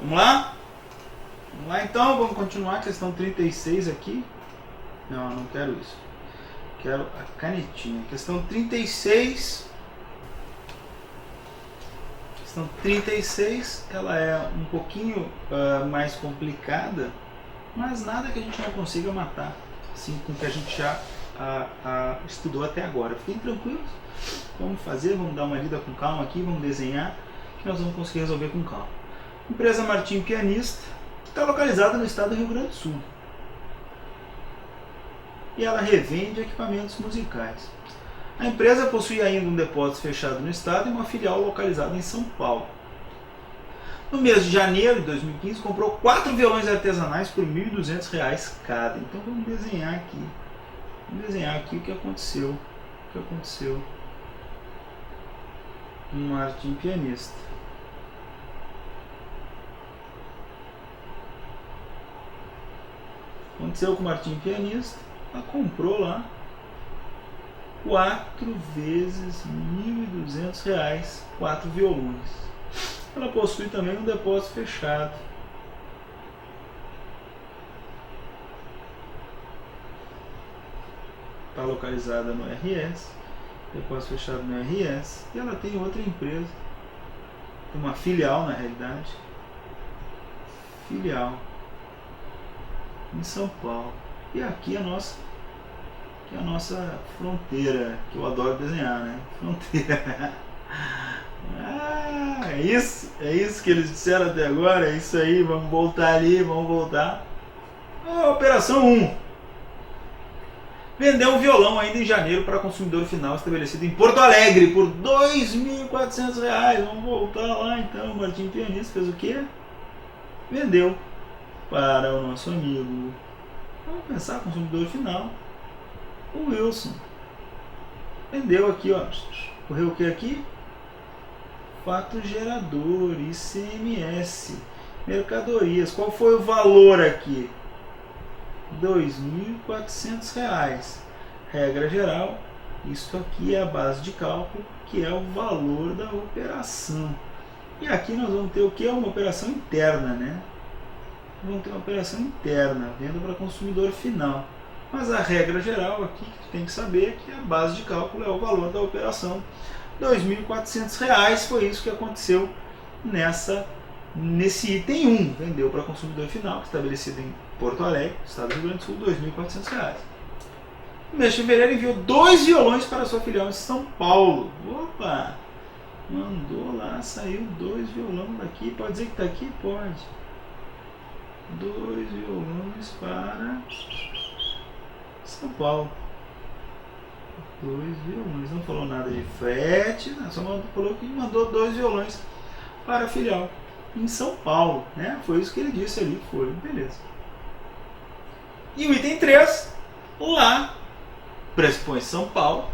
Vamos lá? Vamos lá então, vamos continuar a questão 36 aqui. Não, não quero isso. Quero a canetinha. Questão 36. Questão 36, ela é um pouquinho mais complicada, mas nada que a gente não consiga matar, assim, com o que a gente já estudou até agora. Fiquem tranquilos, vamos fazer, vamos dar uma lida com calma aqui, vamos desenhar, que nós vamos conseguir resolver com calma. Empresa Martim Pianista, está localizada no estado do Rio Grande do Sul. E ela revende equipamentos musicais. A empresa possui ainda um depósito fechado no estado e uma filial localizada em São Paulo. No mês de janeiro de 2015, comprou 4 violões artesanais por R$ 1.200 cada. Então vamos desenhar aqui. Vamos desenhar aqui o que aconteceu. O que aconteceu no Martim Pianista. Aconteceu com o Martim Pianista. Ela comprou lá 4 vezes R$ 1.200, 4 violões. Ela possui também um depósito fechado. Está localizada no RS, depósito fechado no RS. E ela tem outra empresa, uma filial na realidade, filial em São Paulo. E aqui a nossa fronteira, que eu adoro desenhar, né? Fronteira. É isso que eles disseram até agora, é isso aí, vamos voltar ali, vamos voltar. Operação 1. Vendeu um violão ainda em janeiro para consumidor final estabelecido em Porto Alegre por R$ 2.400. Vamos voltar lá então, o Martim Pianista fez o quê? Vendeu para o nosso amigo, vamos pensar, consumidor final, o Wilson. Vendeu aqui, ó. Correu o que aqui? Fato gerador, ICMS, mercadorias. Qual foi o valor aqui? R$ 2.400. Regra geral, isso aqui é a base de cálculo, que é o valor da operação. E aqui nós vamos ter o que? Uma operação interna, né? Vamos ter uma operação interna, venda para consumidor final. Mas a regra geral aqui que tu tem que saber é que a base de cálculo é o valor da operação. R$ 2.400 foi isso que aconteceu nesse item 1. Vendeu para consumidor final, estabelecido em Porto Alegre, estado do Rio Grande do Sul, R$ 2.400. No mês de fevereiro enviou 2 violões para sua filial em São Paulo. Opa! Mandou lá, saiu 2 violões daqui. Pode dizer que está aqui? Pode. 2 violões para São Paulo. 2 violões. Não falou nada de frete, né? Só falou que mandou 2 violões para a filial em São Paulo, né? Foi isso que ele disse ali, foi, beleza. E o item 3, lá, pressupõe São Paulo,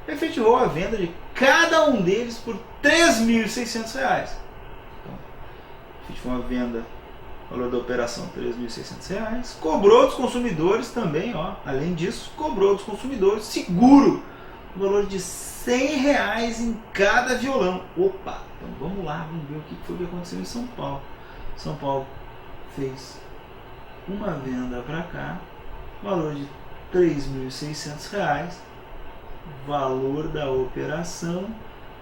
efetivou a venda de cada um deles por R$ 3.600. Então, efetivou a venda, valor da operação R$ 3.600, cobrou dos consumidores também, ó, além disso, cobrou dos consumidores seguro, no valor de R$ 100 em cada violão. Opa, então vamos lá, vamos ver o que foi que aconteceu em São Paulo. São Paulo fez uma venda para cá, valor de R$ 3.600, valor da operação,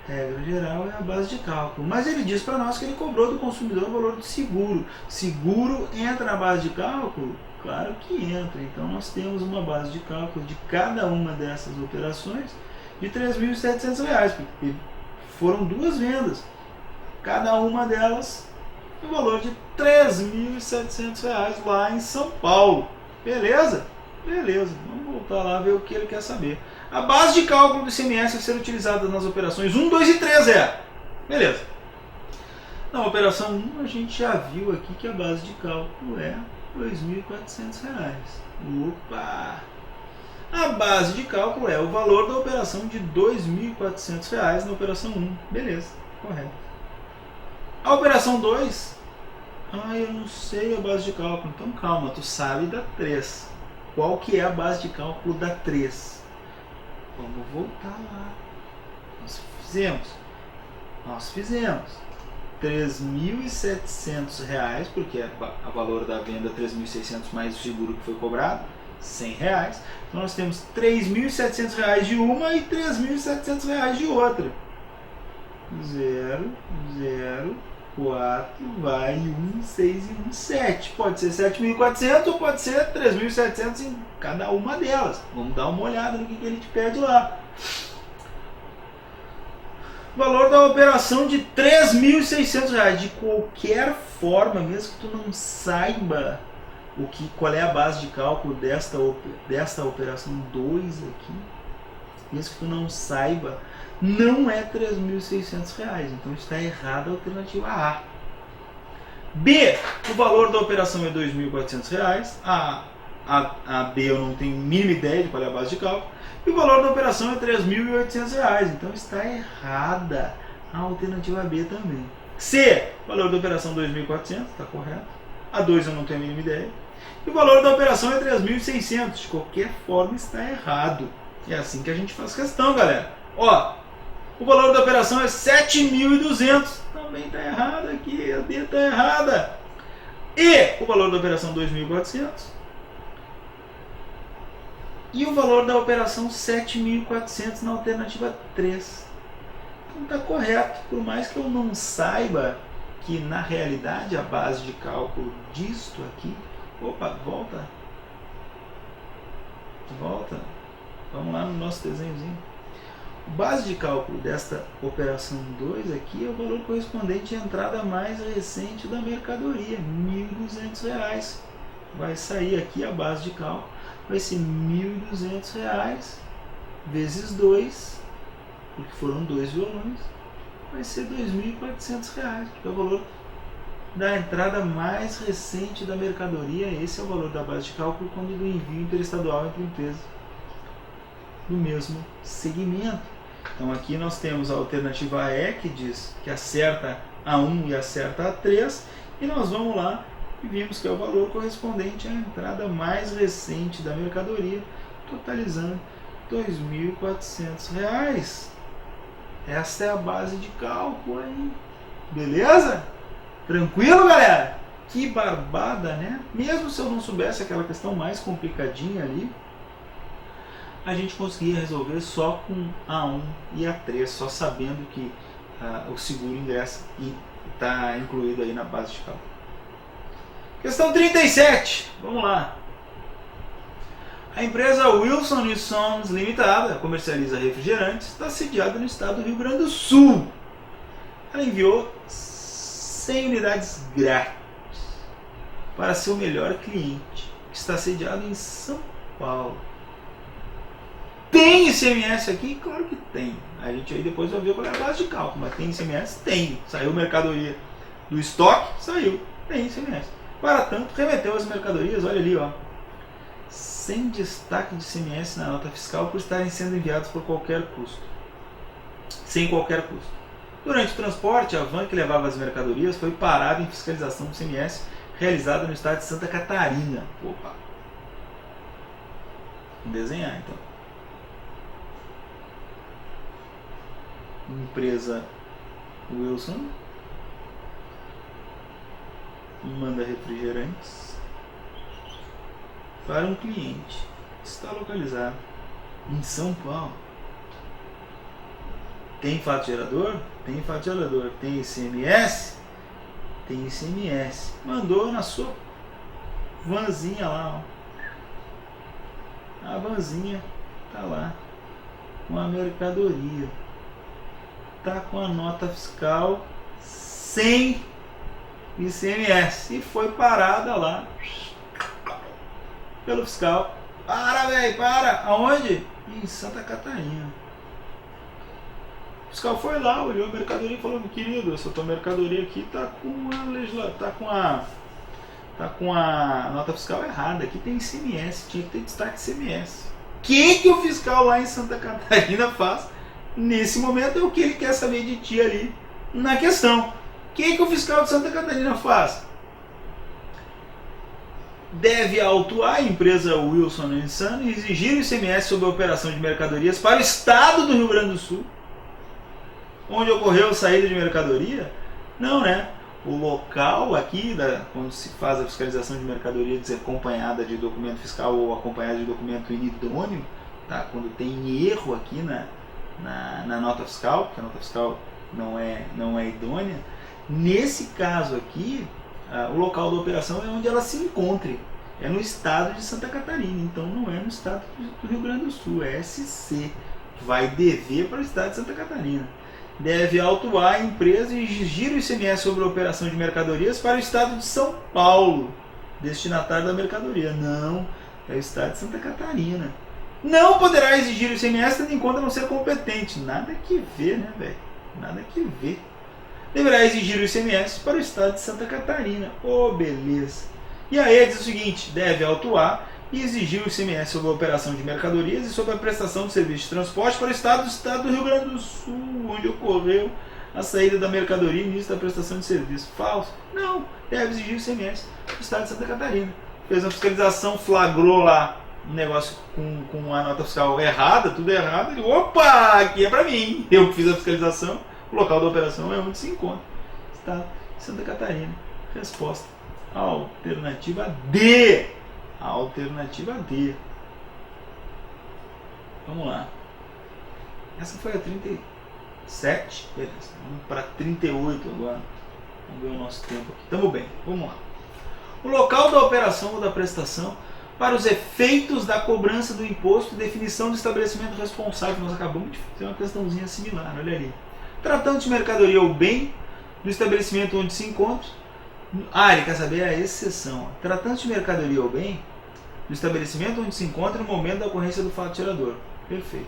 regra geral é a base de cálculo. Mas ele diz para nós que ele cobrou do consumidor o valor do seguro. Seguro entra na base de cálculo? Claro que entra. Então nós temos uma base de cálculo de cada uma dessas operações de R$ 3.700, porque foram 2 vendas. Cada uma delas no valor de R$ 3.700 lá em São Paulo. Beleza? Beleza. Vamos voltar lá ver o que ele quer saber. A base de cálculo do ICMS a ser utilizada nas operações 1, 2 e 3 é. Beleza. Na operação 1 a gente já viu aqui que a base de cálculo é R$ 2.400. Opa! A base de cálculo é o valor da operação de R$ 2.400 na operação 1. Beleza, correto. A operação 2, eu não sei a base de cálculo. Então calma, tu sabe da 3. Qual que é a base de cálculo da 3? Vamos voltar lá. Nós fizemos. R$ 3.700, porque a valor da venda é 3.600 mais o seguro que foi cobrado, R$ 100. Então nós temos R$ 3.700 de uma e R$ 3.700 de outra. 0, 0, 4, vai 1, 6 e 1, 7. Pode ser 7.400 ou pode ser 3.700 em cada uma delas. Vamos dar uma olhada no que ele te pede lá. Valor da operação de R$ 3.600. De qualquer forma, mesmo que tu não saiba qual é a base de cálculo desta operação 2 aqui, mesmo que tu não saiba, não é R$ 3.600. Então está errada a alternativa A. B, o valor da operação é R$ 2.400. A B eu não tenho mínima ideia de qual é a base de cálculo. E o valor da operação é R$ 3.800. Então está errada a alternativa B também. C, o valor da operação é 2.400, está correto. A 2 eu não tenho a mínima ideia. E o valor da operação é 3.600. De qualquer forma está errado. É assim que a gente faz questão, galera. Ó, o valor da operação é 7.200. Também está errado aqui, a D está errada. E o valor da operação 2.400. E o valor da operação 7.400 na alternativa 3. Então está correto, por mais que eu não saiba que na realidade a base de cálculo disto aqui... Opa, volta. Vamos lá no nosso desenhozinho. A base de cálculo desta operação 2 aqui é o valor correspondente à entrada mais recente da mercadoria, R$ 1.200. Vai sair aqui a base de cálculo, vai ser R$ 1.200 vezes 2, porque foram 2 violões, vai ser R$ 2.400, que é o valor da entrada mais recente da mercadoria. Esse é o valor da base de cálculo quando do envio interestadual entre empresas do mesmo segmento. Então aqui nós temos a alternativa E, que diz que acerta a 1 e acerta a 3, e nós vamos lá e vimos que é o valor correspondente à entrada mais recente da mercadoria, totalizando R$ 2.400. Essa é a base de cálculo aí. Beleza? Tranquilo, galera? Que barbada, né? Mesmo se eu não soubesse aquela questão mais complicadinha ali, a gente conseguia resolver só com A1 e A3, só sabendo que o seguro ingressa e está incluído aí na base de cálculo. Questão 37, vamos lá. A empresa Wilson Sons Limitada comercializa refrigerantes, está sediada no estado do Rio Grande do Sul. Ela enviou 100 unidades grátis para seu melhor cliente, que está sediado em São Paulo. Tem ICMS aqui? Claro que tem. A gente aí depois vai ver qual é a base de cálculo, mas tem ICMS? Tem. Saiu mercadoria do estoque? Saiu. Tem ICMS. Para tanto, remeteu as mercadorias, olha ali, ó, sem destaque de ICMS na nota fiscal por estarem sendo enviados por qualquer custo. Sem qualquer custo. Durante o transporte, a van que levava as mercadorias foi parada em fiscalização do ICMS realizada no estado de Santa Catarina. Opa! Vamos desenhar então. Empresa Wilson manda refrigerantes para um cliente que está localizado em São Paulo. Tem fato gerador? Tem fato gerador. Tem ICMS? Tem ICMS. Mandou na sua vanzinha lá, ó. A vanzinha tá lá com a mercadoria. Tá com a nota fiscal sem ICMS e foi parada lá pelo fiscal. Para, velho, para! Aonde? Em Santa Catarina. O fiscal foi lá, olhou a mercadoria e falou: querido, essa tua mercadoria aqui tá com a nota fiscal errada. Aqui tem ICMS, tinha que ter destaque ICMS. O que o fiscal lá em Santa Catarina faz? Nesse momento é o que ele quer saber de ti ali na questão. O que o fiscal de Santa Catarina faz? Deve autuar a empresa Wilson Sons e exigir o ICMS sobre a operação de mercadorias para o estado do Rio Grande do Sul, onde ocorreu a saída de mercadoria, Não, né? O local aqui, quando se faz a fiscalização de mercadoria desacompanhada de documento fiscal ou acompanhada de documento inidôneo, tá? Quando tem erro aqui na nota fiscal, porque a nota fiscal não é idônea, nesse caso aqui, o local da operação é onde ela se encontre. É no estado de Santa Catarina, então não é no estado do Rio Grande do Sul, é SC. Vai dever para o estado de Santa Catarina. Deve autuar a empresa e exigir o ICMS sobre a operação de mercadorias para o estado de São Paulo, destinatário da mercadoria. Não, é o estado de Santa Catarina. Não poderá exigir o ICMS tendo em conta não ser competente. Nada que ver, né, velho? Nada que ver. Deverá exigir o ICMS para o estado de Santa Catarina. Oh, beleza. E aí diz o seguinte, deve autuar e exigir o ICMS sobre a operação de mercadorias e sobre a prestação de serviço de transporte para o estado do Rio Grande do Sul, onde ocorreu a saída da mercadoria e início da prestação de serviço. Falso? Não, deve exigir o ICMS do estado de Santa Catarina. Fez uma fiscalização, flagrou lá um negócio com a nota fiscal errada, tudo errado, ele, opa, aqui é para mim. Eu que fiz a fiscalização, o local da operação é onde se encontra. Estado de Santa Catarina. Resposta. Alternativa D. Alternativa D. Vamos lá. Essa foi a 37. Beleza. Vamos para 38 agora. Vamos ver o nosso tempo aqui. Tamo bem. Vamos lá. O local da operação ou da prestação para os efeitos da cobrança do imposto e definição do estabelecimento responsável. Nós acabamos de fazer uma questãozinha similar. Olha ali. Tratando de mercadoria ou bem do estabelecimento onde se encontra. Ele quer saber a exceção. Tratando de mercadoria ou bem do estabelecimento onde se encontra no momento da ocorrência do fato gerador. Perfeito.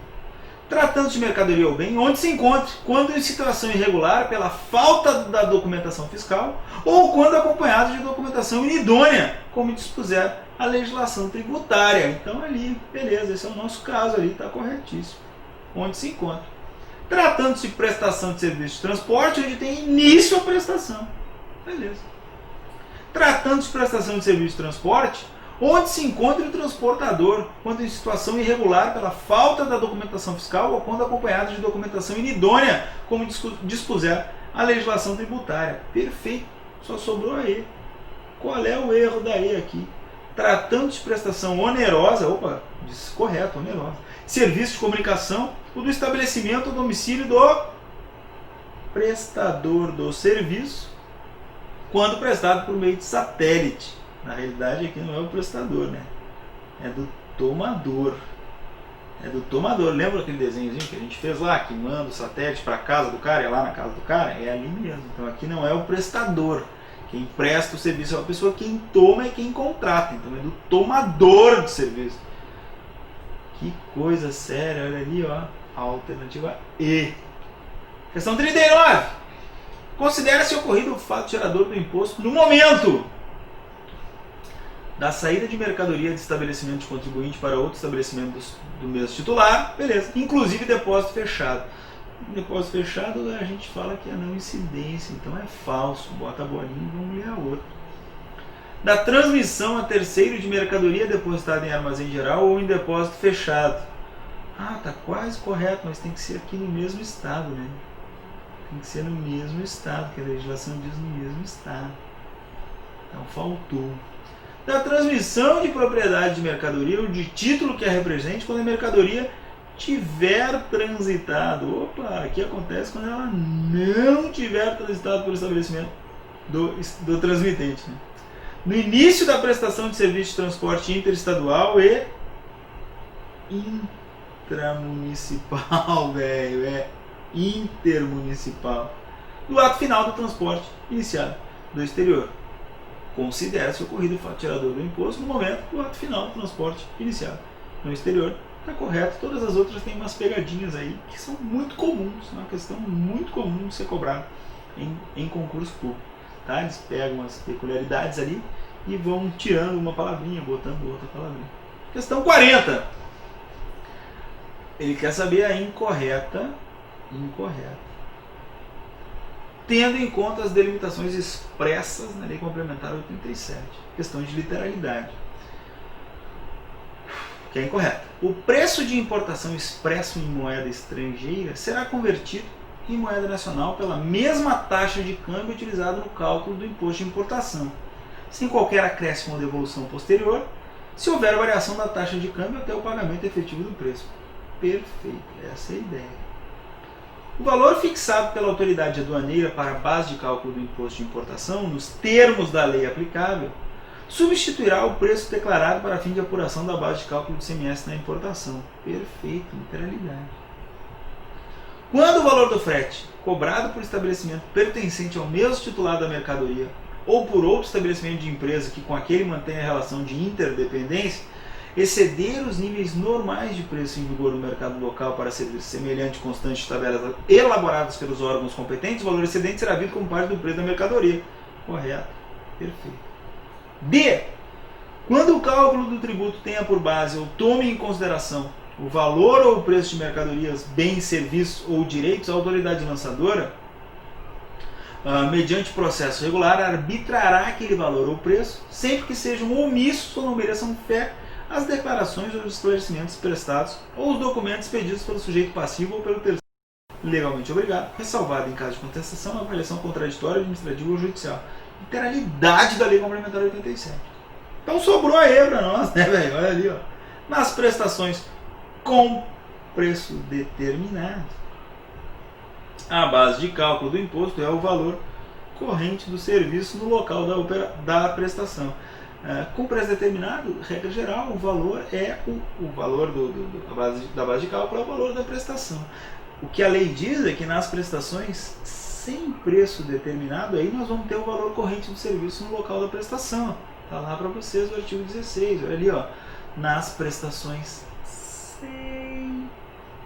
Tratando de mercadoria ou bem onde se encontre, quando em situação irregular pela falta da documentação fiscal ou quando acompanhado de documentação inidônea, como dispuser a legislação tributária. Então ali, beleza, esse é o nosso caso ali, está corretíssimo. Onde se encontra. Tratando-se de prestação de serviço de transporte, onde tem início a prestação. Beleza. Tratando-se de prestação de serviço de transporte, onde se encontra o transportador, quando em situação irregular pela falta da documentação fiscal ou quando acompanhado de documentação inidônea, como dispuser a legislação tributária. Perfeito. Só sobrou a E. Qual é o erro da E aqui? Tratando de prestação onerosa, disse correto, onerosa, serviço de comunicação, o do estabelecimento ou domicílio do prestador do serviço, quando prestado por meio de satélite. Na realidade aqui não é o prestador, né? É do tomador. É do tomador. Lembra aquele desenhozinho que a gente fez lá, que manda o satélite para a casa do cara, é lá na casa do cara? É ali mesmo. Então aqui não é o prestador. Quem presta o serviço é uma pessoa, quem toma é quem contrata. Então é do tomador de serviço. Que coisa séria, olha ali, ó. A alternativa E. Questão 39. Considera-se ocorrido o fato gerador do imposto no momento da saída de mercadoria de estabelecimento de contribuinte para outro estabelecimento do mesmo titular, beleza, inclusive depósito fechado. Depósito fechado a gente fala que é não incidência, então é falso. Bota a bolinha e vamos ler a outra. Da transmissão a terceiro de mercadoria depositada em armazém geral ou em depósito fechado. Tá quase correto, mas tem que ser aqui no mesmo estado, né? Tem que ser no mesmo estado, que a legislação diz no mesmo estado. Então faltou. Da transmissão de propriedade de mercadoria ou de título que a represente quando a mercadoria tiver transitado. Aqui acontece quando ela não tiver transitado pelo estabelecimento do transmitente, né? No início da prestação de serviço de transporte interestadual e intramunicipal, velho, é intermunicipal. Do ato final do transporte iniciado do exterior. Considera-se ocorrido o fato gerador do imposto no momento do ato final do transporte iniciado no exterior. Está correto. Todas as outras têm umas pegadinhas aí que são muito comuns, é uma questão muito comum de ser cobrada em concurso público. Tá? Eles pegam as peculiaridades ali e vão tirando uma palavrinha, botando outra palavrinha. Questão 40. Ele quer saber a incorreta. Tendo em conta as delimitações expressas na Lei Complementar 87. Questão de literalidade. Que é incorreta. O preço de importação expresso em moeda estrangeira será convertido em moeda nacional pela mesma taxa de câmbio utilizada no cálculo do imposto de importação, sem qualquer acréscimo ou devolução posterior, se houver variação da taxa de câmbio até o pagamento efetivo do preço. Perfeito, essa é a ideia. O valor fixado pela autoridade aduaneira para a base de cálculo do imposto de importação, nos termos da lei aplicável, substituirá o preço declarado para fim de apuração da base de cálculo do ICMS na importação. Perfeito, literalidade. Quando o valor do frete, cobrado por estabelecimento pertencente ao mesmo titular da mercadoria ou por outro estabelecimento de empresa que com aquele mantém a relação de interdependência, exceder os níveis normais de preço em vigor no mercado local para serviços semelhante e constante de tabelas elaboradas pelos órgãos competentes, o valor excedente será visto como parte do preço da mercadoria. Correto. Perfeito. D. Quando o cálculo do tributo tenha por base ou tome em consideração o valor ou o preço de mercadorias, bens, serviços ou direitos, a autoridade lançadora, mediante processo regular, arbitrará aquele valor ou preço, sempre que sejam omissos ou não mereçam fé as declarações ou os esclarecimentos prestados ou os documentos pedidos pelo sujeito passivo ou pelo terceiro legalmente obrigado, ressalvado em caso de contestação, a avaliação contraditória, administrativa ou judicial. Literalidade da Lei Complementar 87. Então sobrou aí para nós, né, velho? Olha ali, ó. Nas prestações com preço determinado, a base de cálculo do imposto é o valor corrente do serviço no local da prestação. Com preço determinado, regra geral, o valor é o valor da base de cálculo é o valor da prestação. O que a lei diz é que nas prestações sem preço determinado, aí nós vamos ter o valor corrente do serviço no local da prestação. Está lá para vocês o artigo 16, olha ali, ó. Nas prestações sem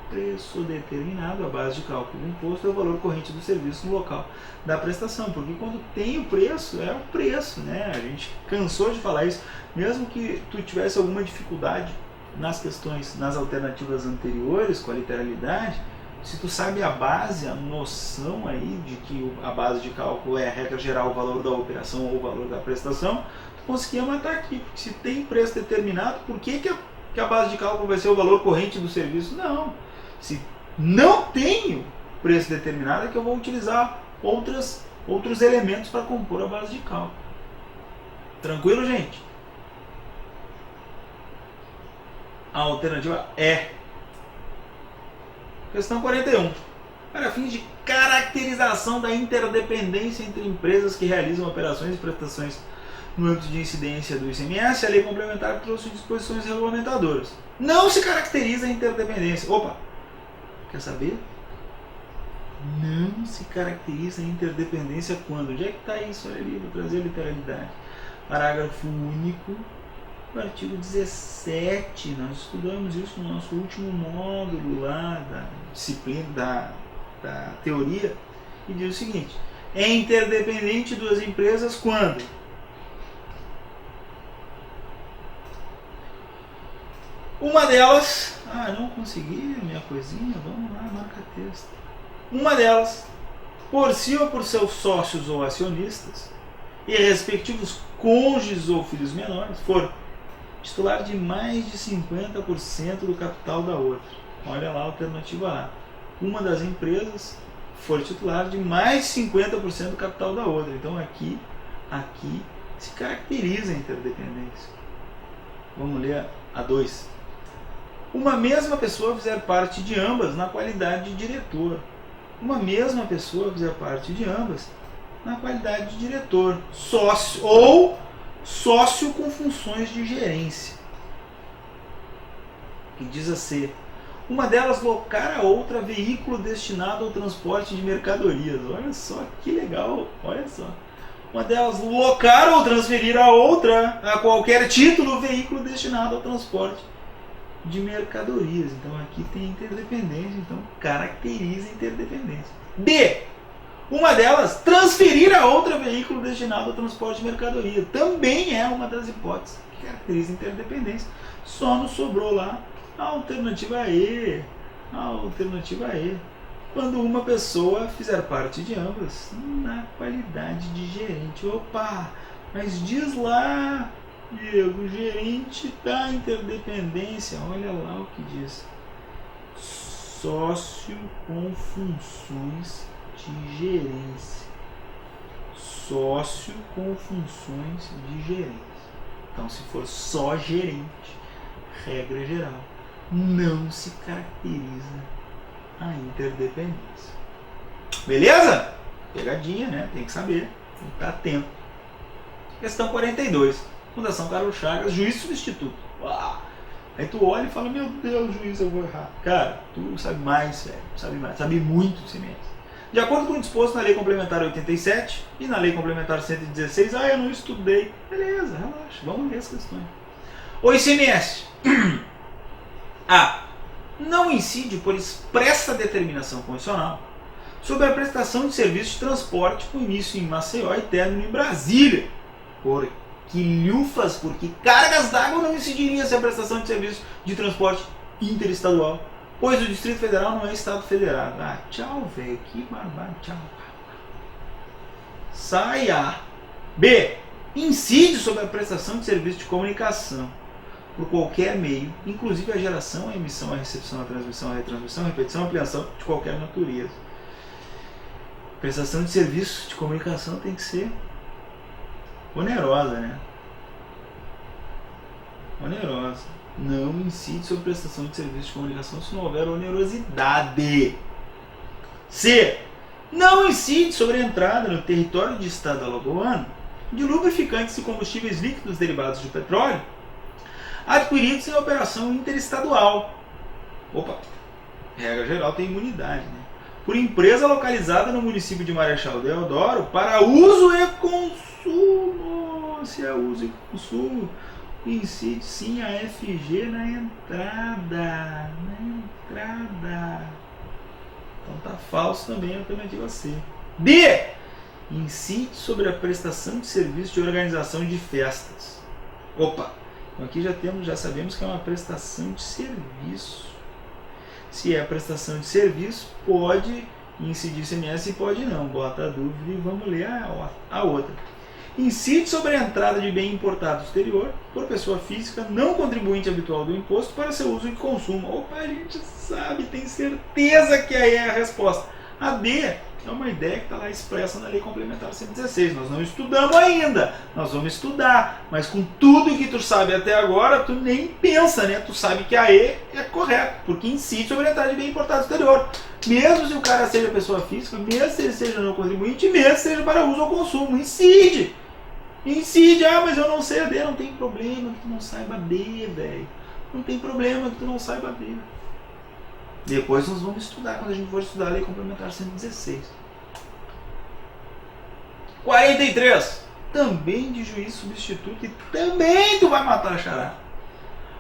preço determinado, a base de cálculo do imposto é o valor corrente do serviço no local da prestação, porque quando tem o preço, é o preço, né? A gente cansou de falar isso, mesmo que tu tivesse alguma dificuldade nas questões, nas alternativas anteriores com a literalidade, se tu sabe a base, a noção aí de que a base de cálculo é a regra geral, o valor da operação ou o valor da prestação, tu conseguia matar aqui, porque se tem preço determinado, por que a base de cálculo vai ser o valor corrente do serviço? Não. Se não tenho preço determinado, é que eu vou utilizar outros elementos para compor a base de cálculo. Tranquilo, gente? A alternativa é questão 41. Para fins de caracterização da interdependência entre empresas que realizam operações e prestações no âmbito de incidência do ICMS, a lei complementar trouxe disposições regulamentadoras. Não se caracteriza a interdependência. Opa! Quer saber? Não se caracteriza a interdependência quando? Onde é que está isso? Olha ali, vou trazer a literalidade. Parágrafo único, do artigo 17. Nós estudamos isso no nosso último módulo lá da disciplina da teoria, e diz o seguinte: é interdependente duas empresas quando uma delas, não consegui minha coisinha, vamos lá, marca texto. Uma delas, por si ou por seus sócios ou acionistas, e respectivos cônjuges ou filhos menores, for titular de mais de 50% do capital da outra. Olha lá a alternativa A. Uma das empresas for titular de mais de 50% do capital da outra. Então aqui se caracteriza a interdependência. Vamos ler a 2. Uma mesma pessoa fizer parte de ambas na qualidade de diretor. Uma mesma pessoa fizer parte de ambas na qualidade de diretor, sócio ou sócio com funções de gerência. Que diz assim: uma delas locar a outra veículo destinado ao transporte de mercadorias. Olha só que legal, olha só. Uma delas locar ou transferir a outra, a qualquer título, veículo destinado ao transporte de mercadorias. Então aqui tem interdependência, então caracteriza a interdependência. B. Uma delas transferir a outra veículo destinado ao transporte de mercadoria. Também é uma das hipóteses que caracteriza a interdependência. Só nos sobrou lá a alternativa E. A alternativa E. Quando uma pessoa fizer parte de ambas na qualidade de gerente. Opa! Mas diz lá, Diego, gerente da interdependência. Olha lá o que diz. sócio com funções de gerência. Sócio com funções de gerência. Então, se for só gerente, regra geral, não se caracteriza a interdependência. Beleza? Pegadinha, né? Tem que saber, tem que estar atento. Questão 42. Fundação Carlos Chagas, juiz substituto. Uau. Aí tu olha e fala, meu Deus, juiz, eu vou errar. Cara, tu sabe mais, velho. Sabe mais. Sabe muito de CMS. De acordo com o disposto na Lei Complementar 87 e na Lei Complementar 116, eu não estudei. Beleza, relaxa. Vamos ver as questões. O ICMS. A. Não incide por expressa determinação constitucional sobre a prestação de serviço de transporte com início em Maceió e término em Brasília. Por que lhufas, porque cargas d'água não incidiria se a prestação de serviço de transporte interestadual, pois o Distrito Federal não é Estado federado. Ah, tchau, velho, que barbado, tchau. Sai A. B. Incide sobre a prestação de serviço de comunicação por qualquer meio, inclusive a geração, a emissão, a recepção, a transmissão, a retransmissão, a repetição, a ampliação de qualquer natureza. Prestação de serviço de comunicação tem que ser onerosa, né? Onerosa. Não incide sobre prestação de serviço de comunicação se não houver onerosidade. C. Não incide sobre a entrada no território de estado alagoano de lubrificantes e combustíveis líquidos derivados de petróleo adquiridos em operação interestadual. Opa! Regra geral tem imunidade, né? Por empresa localizada no município de Marechal Deodoro para uso e consumo. Se é uso e consumo, incide sim a FG na entrada. Então tá falso também a alternativa C. D. Incide sobre a prestação de serviço de organização de festas. Opa! Então aqui já sabemos que é uma prestação de serviço. Se é prestação de serviço, pode incidir ICMS e pode não. Bota a dúvida e vamos ler a outra. Incide sobre a entrada de bem importado do exterior por pessoa física não contribuinte habitual do imposto para seu uso e consumo. Opa, a gente sabe, tem certeza que aí é a resposta. A D é uma ideia que está lá expressa na Lei Complementar 116. Nós não estudamos ainda, nós vamos estudar, mas com tudo que tu sabe até agora, tu nem pensa, né? Tu sabe que a E é correto, porque incide sobre a entrada de bem importado do exterior. Mesmo se o cara seja pessoa física, mesmo se ele seja não contribuinte, mesmo se seja para uso ou consumo, incide. Incide, mas eu não sei a D, não tem problema que tu não saiba D, velho. Não tem problema que tu não saiba D. Depois nós vamos estudar, quando a gente for estudar a Lei Complementar 116. 43. Também de juiz substituto, e também tu vai matar a chará.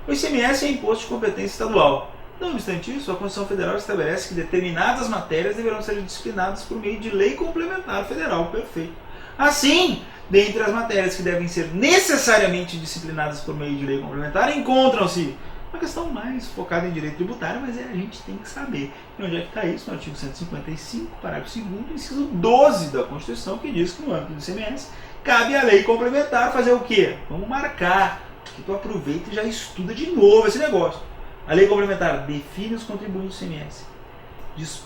O ICMS é imposto de competência estadual. Não obstante isso, a Constituição Federal estabelece que determinadas matérias deverão ser disciplinadas por meio de lei complementar federal. Perfeito. Assim, dentre as matérias que devem ser necessariamente disciplinadas por meio de lei complementar, encontram-se uma questão mais focada em direito tributário, mas a gente tem que saber. E onde é que está isso? No artigo 155, parágrafo 2º, inciso 12 da Constituição, que diz que no âmbito do ICMS cabe a lei complementar fazer o quê? Vamos marcar, que tu aproveita e já estuda de novo esse negócio. A lei complementar define os contribuintes do ICMS.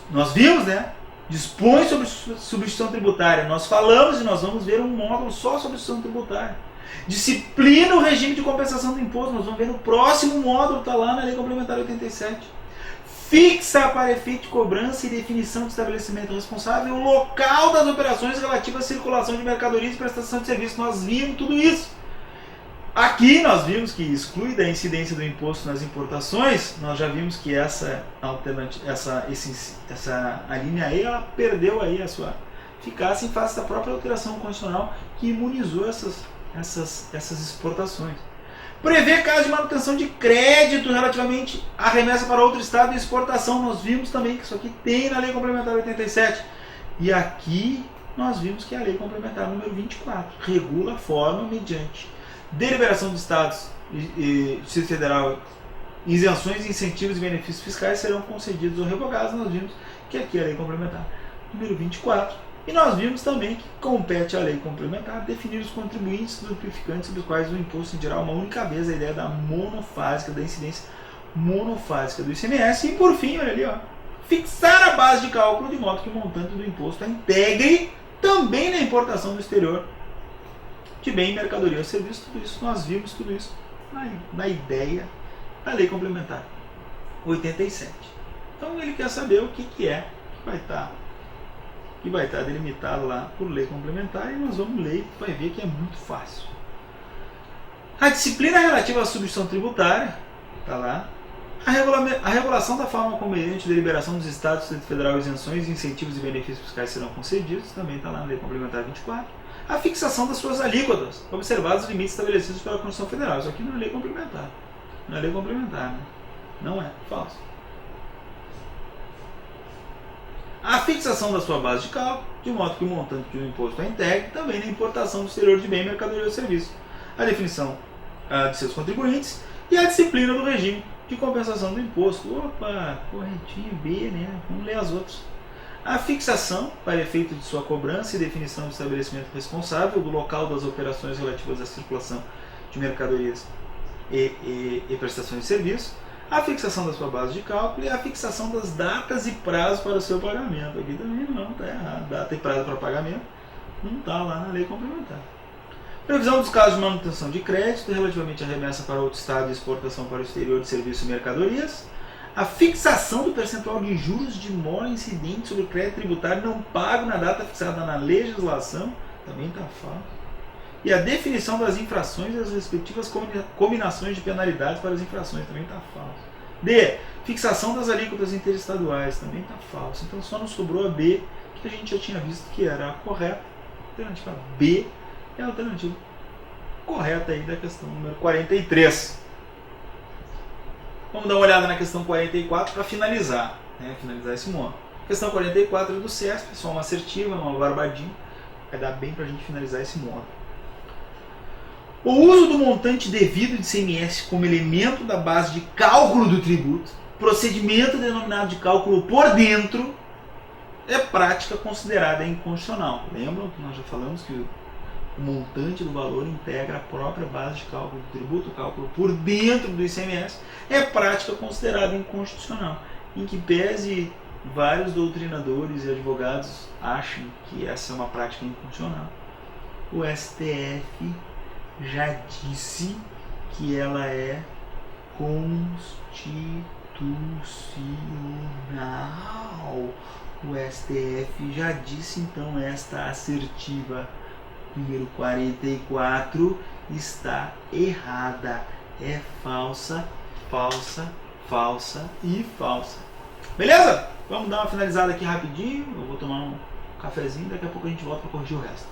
Nós vimos, né? Dispõe sobre substituição tributária. Nós falamos e nós vamos ver um módulo só sobre substituição tributária. Disciplina o regime de compensação do imposto. Nós vamos ver no próximo módulo, está lá na Lei Complementar 87. Fixa para efeito de cobrança e definição de estabelecimento responsável o local das operações relativas à circulação de mercadorias e prestação de serviços. Nós vimos tudo isso. Aqui nós vimos que exclui da incidência do imposto nas importações. Nós já vimos que essa a linha E, ela perdeu aí a sua eficácia em face da própria alteração constitucional que imunizou essas exportações. Prevê caso de manutenção de crédito relativamente à remessa para outro estado e exportação. Nós vimos também que isso aqui tem na Lei Complementar 87. E aqui nós vimos que é a Lei Complementar número 24 regula a forma mediante deliberação dos estados e Distrito Federal, isenções, incentivos e benefícios fiscais serão concedidos ou revogados. Nós vimos que aqui é a Lei Complementar número 24. E nós vimos também que compete à Lei Complementar definir os contribuintes lubrificantes sobre os quais o imposto incidirá uma única vez, a ideia da monofásica, da incidência monofásica do ICMS. E por fim, olha ali, fixar a base de cálculo de modo que o montante do imposto a integre também na importação do exterior de bem, mercadoria ou serviço. Tudo isso, nós vimos tudo isso na ideia da Lei Complementar 87. Então ele quer saber o que é que vai estar delimitado lá por lei complementar, e nós vamos ler e vai ver que é muito fácil. A disciplina relativa à substituição tributária, está lá. A regulação da forma como mediante deliberação dos Estados, Distrito Federal, isenções, incentivos e benefícios fiscais serão concedidos, também está lá na Lei Complementar 24. A fixação das suas alíquotas, observados os limites estabelecidos pela Constituição Federal. Isso aqui não é lei complementar. Não é lei complementar, né? Não é. Falso. A fixação da sua base de cálculo, de modo que o montante de um imposto a integre também na importação do exterior de bem, mercadoria ou serviço. A definição de seus contribuintes e a disciplina do regime de compensação do imposto. Opa, corretinho B, né? Vamos ler as outras. A fixação, para efeito de sua cobrança e definição do estabelecimento responsável do local das operações relativas à circulação de mercadorias e prestações de serviço. A fixação da sua base de cálculo e a fixação das datas e prazos para o seu pagamento. Aqui também não, está errado. Data e prazo para pagamento não está lá na lei complementar. Previsão dos casos de manutenção de crédito relativamente à remessa para outro estado e exportação para o exterior de serviços e mercadorias. A fixação do percentual de juros de mora incidente sobre o crédito tributário não pago na data fixada na legislação. Também está falso. E a definição das infrações e as respectivas combinações de penalidades para as infrações também está falso. D. Fixação das alíquotas interestaduais também está falso. Então só nos sobrou a B, que a gente já tinha visto que era a correta. A alternativa B é a alternativa correta aí da questão número 43. Vamos dar uma olhada na questão 44 para finalizar, né? Finalizar esse módulo. Questão 44 é do CESP, só uma assertiva, uma barbadinha. Vai dar bem para a gente finalizar esse módulo. O uso do montante devido de ICMS como elemento da base de cálculo do tributo, procedimento denominado de cálculo por dentro, é prática considerada inconstitucional. Lembram que nós já falamos que o montante do valor integra a própria base de cálculo do tributo, o cálculo por dentro do ICMS, é prática considerada inconstitucional, em que pese vários doutrinadores e advogados acham que essa é uma prática inconstitucional. O STF já disse que ela é constitucional. O STF já disse, então, esta assertiva número 44 está errada. É falsa, falsa, falsa e falsa. Beleza? Vamos dar uma finalizada aqui rapidinho. Eu vou tomar um cafezinho, daqui a pouco a gente volta para corrigir o resto.